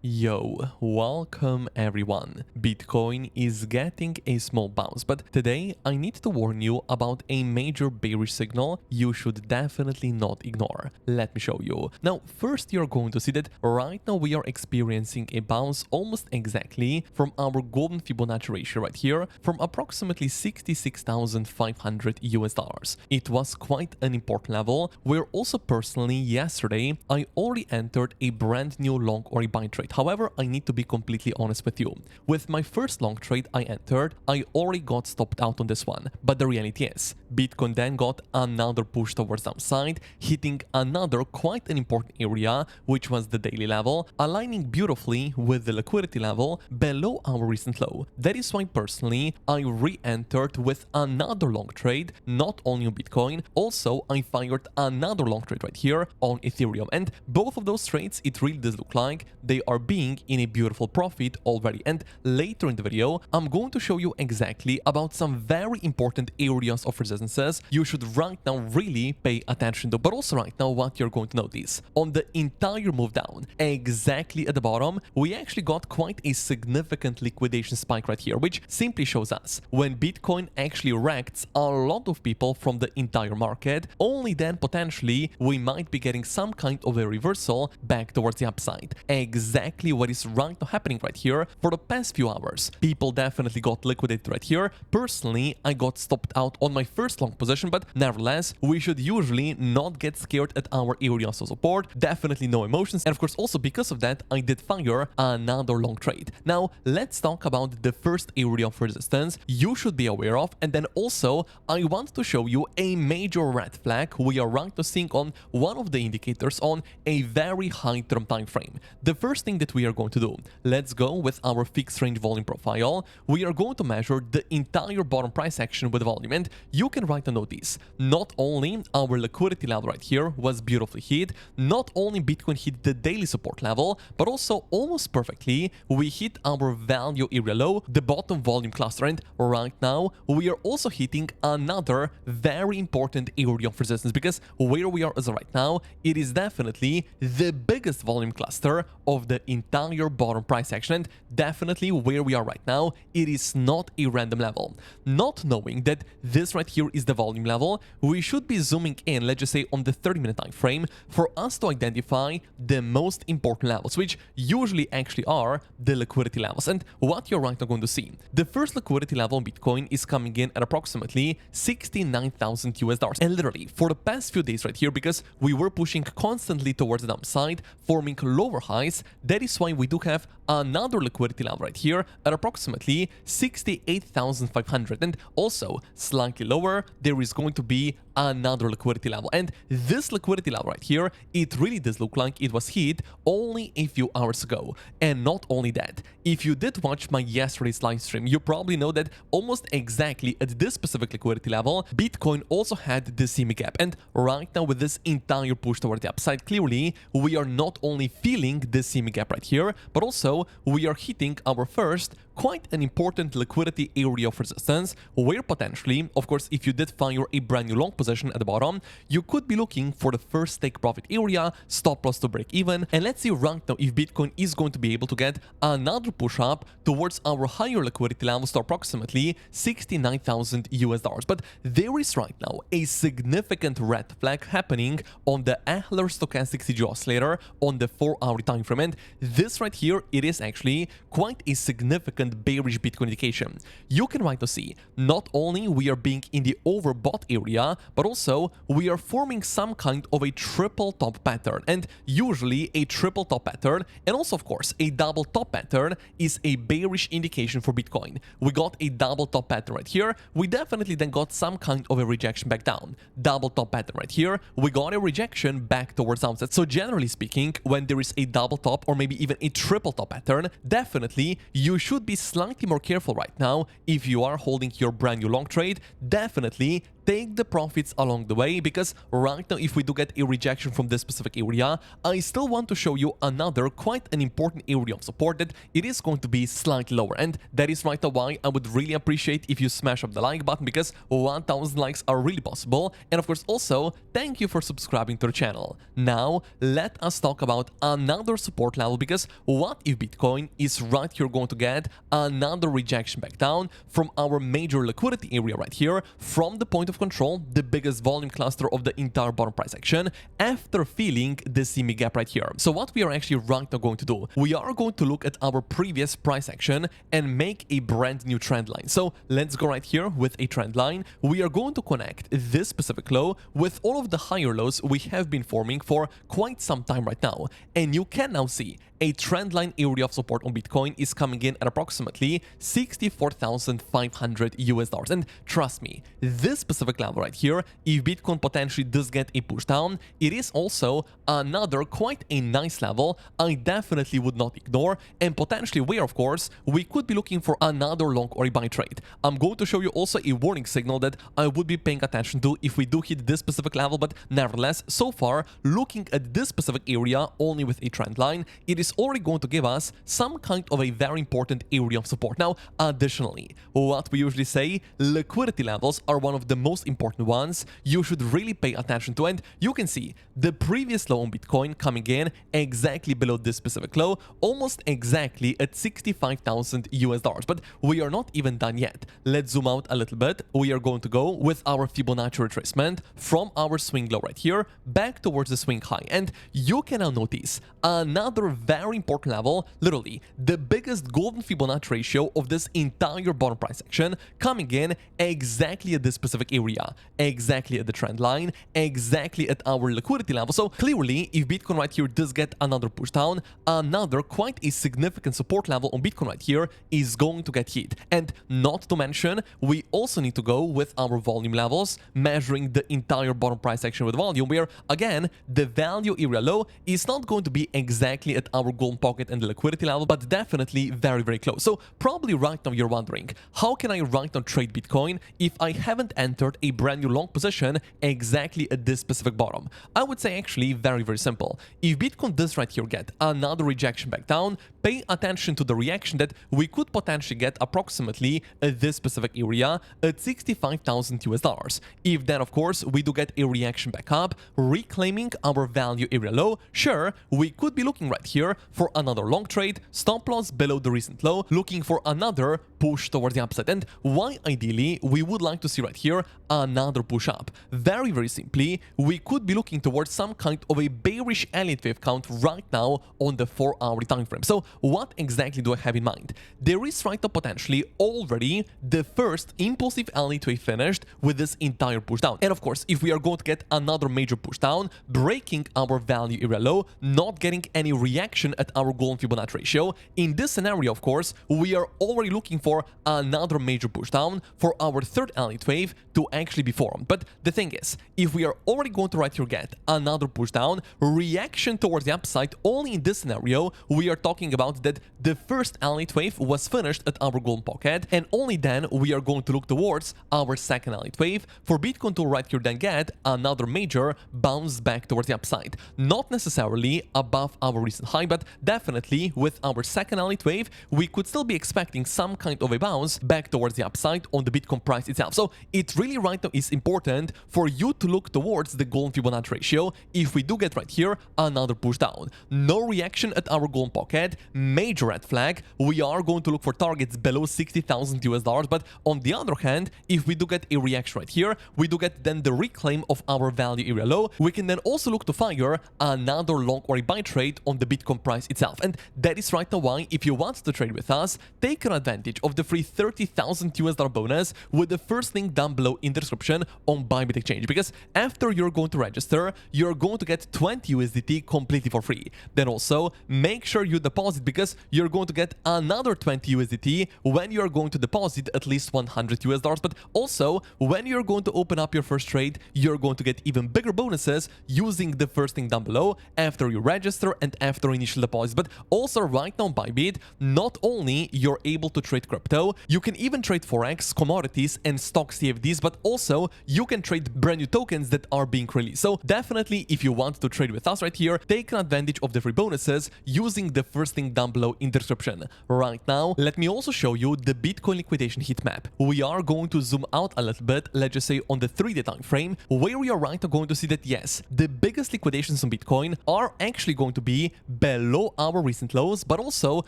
Yo, welcome everyone. Bitcoin is getting a small bounce, but today I need to warn you about a major bearish signal you should definitely not ignore. Let me show you. Now, first you're going to see that right now we are experiencing a bounce almost exactly from our golden Fibonacci ratio right here from approximately 66,500 US dollars. It was quite an important level where also personally yesterday I already entered a brand new long or a buy trade. However, I need to be completely honest with you. With my first long trade I entered, I already got stopped out on this one. But the reality is, Bitcoin then got another push towards downside, hitting another quite an important area, which was the daily level, aligning beautifully with the liquidity level below our recent low. That is why personally, I re-entered with another long trade, not only on Bitcoin, also I fired another long trade right here on Ethereum. And both of those trades, it really does look like they are being in a beautiful profit already. And later in the video, I'm going to show you exactly about some very important areas of resistances you should right now really pay attention to. But also right now what you're going to notice. On the entire move down, exactly at the bottom, we actually got quite a significant liquidation spike right here, which simply shows us when Bitcoin actually wrecks a lot of people from the entire market, only then potentially we might be getting some kind of a reversal back towards the upside. Exactly what is right now happening right here for the past few hours. People definitely got liquidated right here. Personally, I got stopped out on my first long position, but nevertheless, we should usually not get scared at our areas of support. Definitely no emotions. And of course, also because of that, I did fire another long trade. Now, let's talk about the first area of resistance you should be aware of. And then also, I want to show you a major red flag we are right now seeing on one of the indicators on a very high term time frame. The first thing that we are going to do, let's go with our fixed range volume profile. We are going to measure the entire bottom price action with volume, and you can right now notice not only our liquidity level right here was beautifully hit, not only Bitcoin hit the daily support level, but also almost perfectly we hit our value area low, the bottom volume cluster. And right now we are also hitting another very important area of resistance, because where we are as of right now, it is definitely the biggest volume cluster of the entire bottom price action. And definitely where we are right now, it is not a random level. Not knowing that this right here is the volume level, we should be zooming in, let's just say on the 30-minute time frame, for us to identify the most important levels, which usually actually are the liquidity levels. And what you're right now going to see, the first liquidity level on Bitcoin is coming in at approximately 69,000 US dollars. And literally for the past few days right here, because we were pushing constantly towards the downside, forming lower highs, that is why we do have another liquidity level right here at approximately 68,500. And also slightly lower, there is going to be another liquidity level. And this liquidity level right here, it really does look like it was hit only a few hours ago. And not only that, if you did watch my yesterday's live stream, you probably know that almost exactly at this specific liquidity level, Bitcoin also had the semi gap. And right now with this entire push toward the upside, clearly we are not only feeling the semi gap right here, but also we are hitting our first quite an important liquidity area of resistance, where potentially, of course, if you did fire a brand new long position at the bottom, you could be looking for the first take profit area, stop loss to break even. And let's see right now if Bitcoin is going to be able to get another push up towards our higher liquidity levels to approximately 69,000 US dollars. But there is right now a significant red flag happening on the Ehler stochastic CG oscillator on the 4-hour time frame. And this right here, it is actually quite a significant bearish Bitcoin indication. You can right now see not only we are being in the overbought area, but also we are forming some kind of a triple top pattern. And usually a triple top pattern, and also of course a double top pattern, is a bearish indication for Bitcoin. We got a double top pattern right here. We definitely then got some kind of a rejection back down. Double top pattern right here. We got a rejection back towards downside. So generally speaking, when there is a double top or maybe even a triple top pattern, definitely you should be slightly more careful right now if you are holding your brand new long trade. Definitely take the profits along the way, because right now if we do get a rejection from this specific area, I still want to show you another quite an important area of support that it is going to be slightly lower, and that is right now why I would really appreciate if you smash up the like button, because 1000 likes are really possible. And of course also thank you for subscribing to the channel. Now let us talk about another support level, because what if Bitcoin is right here going to get another rejection back down from our major liquidity area right here, from the point of control, the biggest volume cluster of the entire bottom price action, after feeling the semi gap right here. So what we are actually right now going to do, we are going to look at our previous price action and make a brand new trend line. So let's go right here with a trend line. We are going to connect this specific low with all of the higher lows we have been forming for quite some time right now, and you can now see a trend line area of support on Bitcoin is coming in at approximately $64,500. And trust me, this specific level right here, if Bitcoin potentially does get a push down, it is also another quite a nice level I definitely would not ignore, and potentially where, of course, we could be looking for another long or a buy trade. I'm going to show you also a warning signal that I would be paying attention to if we do hit this specific level, but nevertheless, so far, looking at this specific area only with a trend line, it is already going to give us some kind of a very important area of support. Now, additionally, what we usually say, liquidity levels are one of the most important ones you should really pay attention to, and you can see the previous low on Bitcoin coming in exactly below this specific low, almost exactly at $65,000. But we are not even done yet. Let's zoom out a little bit. We are going to go with our Fibonacci retracement from our swing low right here back towards the swing high, and you can now notice another very important level, literally the biggest golden Fibonacci ratio of this entire bottom price action, coming in exactly at this specific area, exactly at the trend line, exactly at our liquidity level. So clearly, if Bitcoin right here does get another push down, another quite a significant support level on Bitcoin right here is going to get hit. And not to mention, we also need to go with our volume levels, measuring the entire bottom price action with volume, where again, the value area low is not going to be exactly at our golden pocket and the liquidity level, but definitely very, very close. So probably right now you're wondering, how can I right now trade Bitcoin if I haven't entered a brand new long position exactly at this specific bottom? I would say actually very, very simple. If Bitcoin does right here get another rejection back down, pay attention to the reaction that we could potentially get approximately at this specific area at $65,000. If then, of course, we do get a reaction back up, reclaiming our value area low, sure, we could be looking right here for another long trade, stop loss below the recent low, looking for another push towards the upside. And why ideally we would like to see right here another push up? Very, very simply, we could be looking towards some kind of a bearish elliott wave count right now on the 4-hour time frame. So what exactly do I have in mind? There is right now potentially already the first impulsive elliott wave finished with this entire push down. And of course, if we are going to get another major push down, breaking our value area low, not getting any reaction at our golden Fibonacci ratio, in this scenario, of course, we are already looking for another major push down for our third elliott wave to actually be formed. But the thing is, if we are already going to right here get another push down, reaction towards the upside, only in this scenario, we are talking about that the first elliott wave was finished at our golden pocket, and only then we are going to look towards our second elliott wave for Bitcoin to right here then get another major bounce back towards the upside. Not necessarily above our recent high, but definitely with our second elliott wave, we could still be expecting some kind of a bounce back towards the upside on the Bitcoin price itself. So it really right now is important for you to look towards the golden Fibonacci ratio if we do get right here another push down. No reaction at our golden pocket, major red flag. We are going to look for targets below $60,000, but on the other hand, if we do get a reaction right here, we do get then the reclaim of our value area low, we can then also look to fire another long or a buy trade on the Bitcoin price itself. And that is right now why, if you want to trade with us, take advantage of the free $30,000 bonus with the first link down below in the description on Bybit Exchange, because after you're going to register, you're going to get 20 USDT completely for free. Then also make sure you deposit, because you're going to get another 20 USDT when you're going to deposit at least $100. But also when you're going to open up your first trade, you're going to get even bigger bonuses using the first link down below after you register and after initial deposit. But also right now on Bybit, not only you're able to trade crypto, you can even trade forex, commodities and stock CFDs, but also you can trade brand new tokens that are being released. So definitely, if you want to trade with us right here, take advantage of the free bonuses using the first link down below in the description. Right now, let me also show you the Bitcoin liquidation heat map. We are going to zoom out a little bit, let's just say on the 3-day time frame, where we are right now going to see that yes, the biggest liquidations on Bitcoin are actually going to be below our recent lows, but also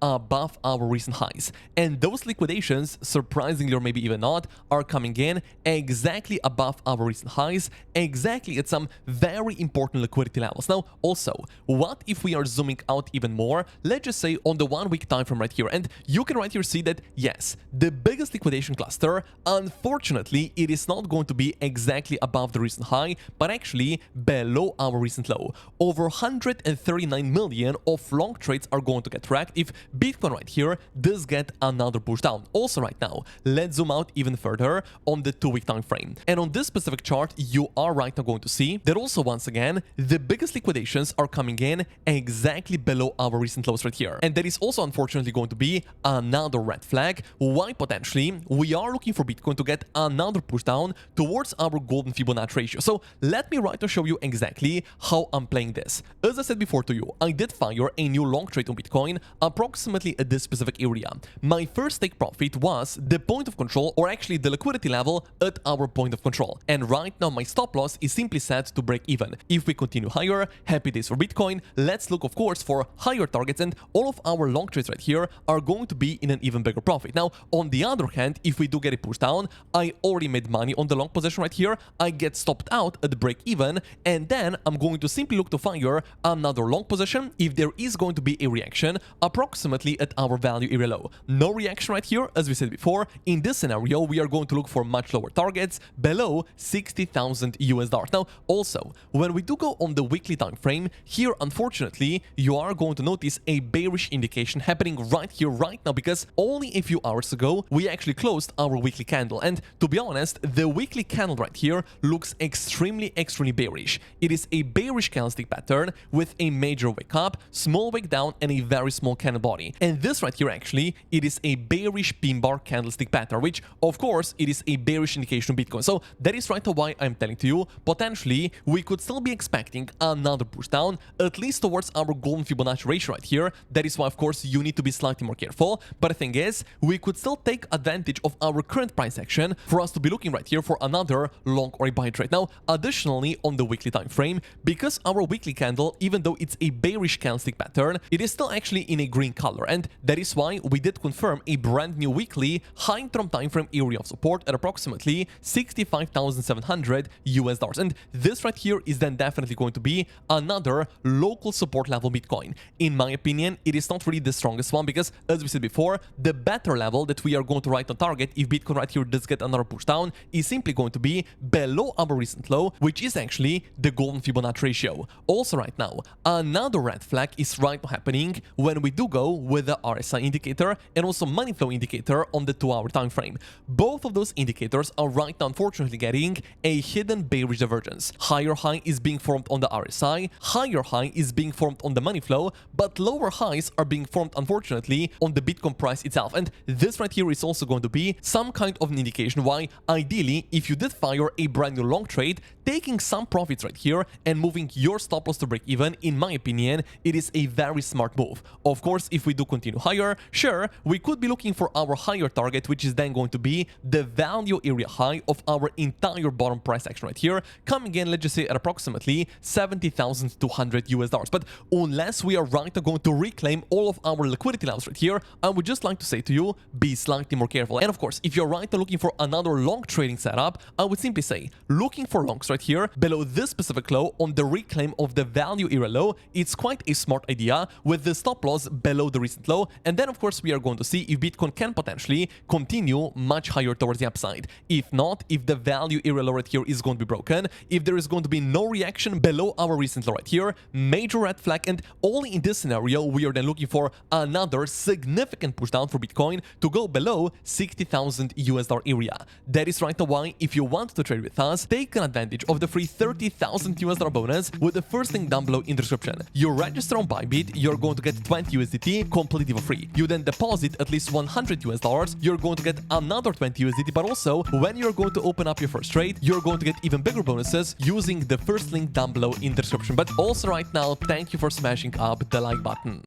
above our recent highs. And those liquidations, surprisingly or maybe even not, are coming in exactly above our recent highs, exactly at some very important liquidity levels. Now, also, what if we are zooming out even more, let's just say on the 1-week time frame right here, and you can right here see that yes, the biggest liquidation cluster, unfortunately, it is not going to be exactly above the recent high, but actually below our recent low. Over 139 million of long trades are going to get wrecked if Bitcoin right here does get another push down. Also right now, let's zoom out even further on the 2-week time frame. And on this specific chart, you are right now going to see that also once again, the biggest liquidations are coming in exactly below our recent lows right here. And that is also unfortunately going to be another red flag why potentially we are looking for Bitcoin to get another push down towards our golden Fibonacci ratio. So let me right now show you exactly how I'm playing this. As I said before to you, I did fire a new long trade on Bitcoin approximately at this specific area. My first take profit was the point of control, or actually the liquidity level at our point of control. And right now my stop loss is simply set to break even. If we continue higher, happy days for Bitcoin. Let's look of course for higher targets, and all of our long trades right here are going to be in an even bigger profit. Now on the other hand, if we do get a push down, I already made money on the long position right here. I get stopped out at the break even, and then I'm going to simply look to fire another long position if there is going to be a reaction approximately at our value area low. No reaction right here, as we said before. In this scenario, we are going to look for much lower targets below 60,000 US dollars. Now, also, when we do go on the weekly time frame, here, unfortunately, you are going to notice a bearish indication happening right here, right now, because only a few hours ago, we actually closed our weekly candle. And to be honest, the weekly candle right here looks extremely bearish. It is a bearish candlestick pattern with a major wick up, small wick down, and a very small candle body. And this right here, actually, it is a bearish pin bar candlestick pattern, which, of course, it is a bearish indication of Bitcoin. So that is right now why I'm telling to you, potentially, we could still be expecting another push down, at least towards our golden Fibonacci ratio right here. That is why, of course, you need to be slightly more careful. But the thing is, we could still take advantage of our current price action for us to be looking right here for another long or a buy trade. Now, additionally, on the weekly time frame, because our weekly candle, even though it's a bearish candlestick pattern, it is still actually in a green color, and that is why we did confirm a brand new weekly high term time frame area of support at approximately 65,700 US dollars. And this right here is then definitely going to be another local support level Bitcoin. In my opinion, it is not really the strongest one because, as we said before, the better level that we are going to right on target if Bitcoin right here does get another push down is simply going to be below our recent low, which is actually the golden Fibonacci ratio. Also right now, another red flag is right now happening when we do go with the RSI indicator and also money flow indicator on the 2-hour time frame. Both of those indicators are right now unfortunately getting a hidden bearish divergence. Higher high is being formed on the RSI, higher high is being formed on the money flow, but lower highs are being formed unfortunately on the Bitcoin price itself. And this right here is also going to be some kind of an indication why ideally, if you did fire a brand new long trade, taking some profits right here and moving your stop loss to break even, in my opinion, it is a very smart move. Of course, if we do continue higher, sure, we could be looking for our higher target, which is then going to be the value area high of our entire bottom price action right here, coming in, let's just say, at approximately 70,200 US dollars. But unless we are right now going to reclaim all of our liquidity levels right here, I would just like to say to you, be slightly more careful. And of course, if you're right now looking for another long trading setup, I would simply say, looking for longs right here below this specific low on the reclaim of the value area low, it's quite a smart idea with the stop loss below the recent low. And then of course we are going to see if Bitcoin can potentially continue much higher towards the upside. If not, if the value area low right here is going to be broken, if there is going to be no reaction below our recent low right here, major red flag. And only in this scenario we are then looking for another significant push down for Bitcoin to go below 60,000 US dollar area. That is right now why, if you want to trade with us, take an advantage of the free 30,000 US dollar bonus with the first link down below in the description. You register on Bybit, you're going to get 20 USDT completely for free. You then deposit at least 100 US dollars, you're going to get another 20 USDT, but also when you're going going to open up your first trade, you're going to get even bigger bonuses using the first link down below in the description. But also right now, thank you for smashing up the like button.